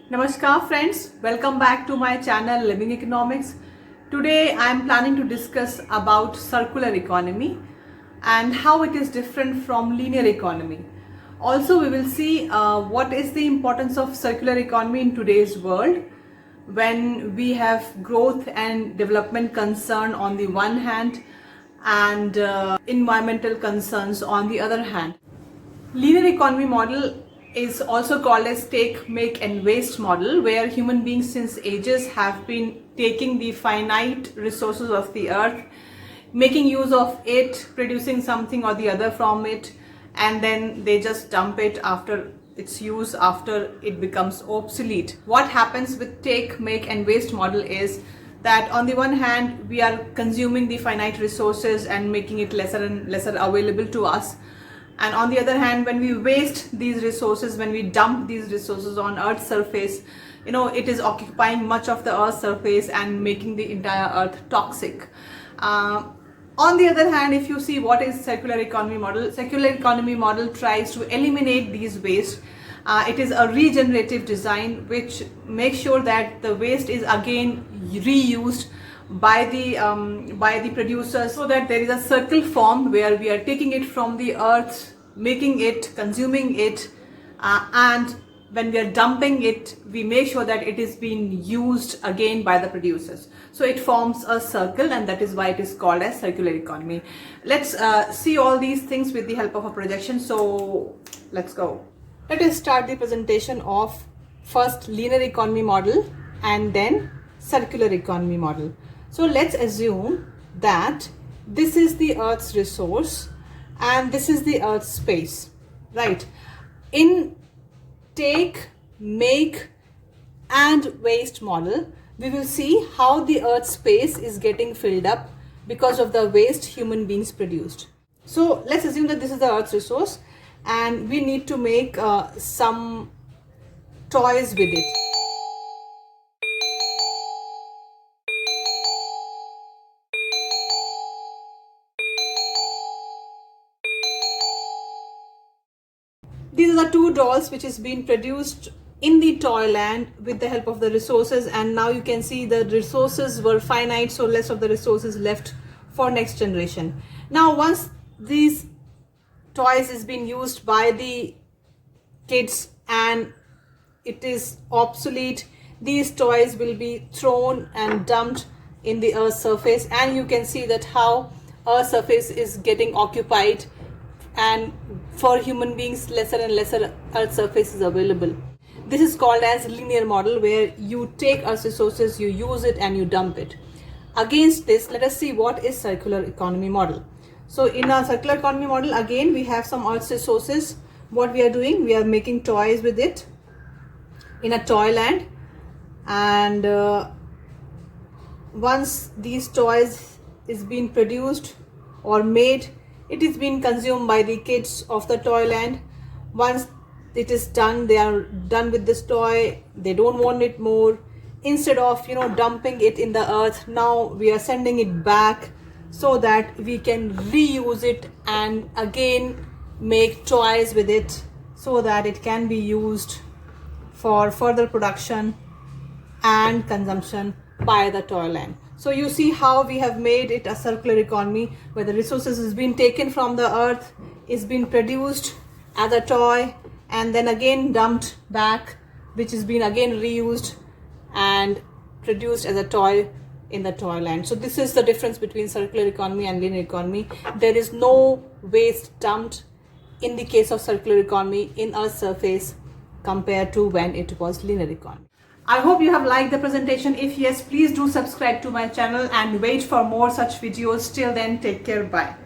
Namaskar friends, welcome back to my channel Living Economics. Today I am planning to discuss about circular economy and how it is different from linear economy. Also we will see what is the importance of circular economy in today's world when we have growth and development concern on the one hand and environmental concerns on the other hand. Linear economy model is also called as take, make and waste model, where human beings since ages have been taking the finite resources of the earth, making use of it, producing something or the other from it, and then they just dump it after its use, after it becomes obsolete. What happens with take, make and waste model is that on the one hand we are consuming the finite resources and making it lesser and lesser available to us, and on the other hand when we waste these resources, when we dump these resources on earth's surface, it is occupying much of the earth's surface and making the entire earth toxic. On the other hand, if you see what is circular economy model tries to eliminate these waste. It is a regenerative design which makes sure that the waste is again reused by the producers, so that there is a circle formed where we are taking it from the earth, making it, consuming it, and when we are dumping it, we make sure that it is being used again by the producers. So it forms a circle, and that is why it is called as circular economy. Let's see all these things with the help of a projection. So let's go. Let us start the presentation of first linear economy model and then circular economy model. So let's assume that this is the earth's resource and this is the earth's space, right? In take, make and waste model, we will see how the earth's space is getting filled up because of the waste human beings produced. So let's assume that this is the earth's resource and we need to make some toys with it. These are the two dolls which is being produced in the toy land with the help of the resources, and now you can see the resources were finite, so less of the resources left for next generation. Now once these toys is being used by the kids and it is obsolete, these toys will be thrown and dumped in the earth's surface, and you can see that how earth's surface is getting occupied, and for human beings lesser and lesser earth surface is available. This is called as linear model, where you take earth's resources, you use it and you dump it. Against this, let us see what is circular economy model. So in our circular economy model, again we have some earth's resources. What we are doing, we are making toys with it in a toy land, and once these toys is being produced or made, it is being consumed by the kids of the toy land. Once it is done, they are done with this toy, they don't want it more. Instead of dumping it in the earth, now we are sending it back so that we can reuse it and again make toys with it, so that it can be used for further production and consumption by the toy land. So you see how we have made it a circular economy, where the resources is being taken from the earth, is being produced as a toy and then again dumped back, which is being again reused and produced as a toy in the toy land. So this is the difference between circular economy and linear economy. There is no waste dumped in the case of circular economy in Earth's surface compared to when it was linear economy. I hope you have liked the presentation. If yes, please do subscribe to my channel and wait for more such videos. Till then, take care. Bye.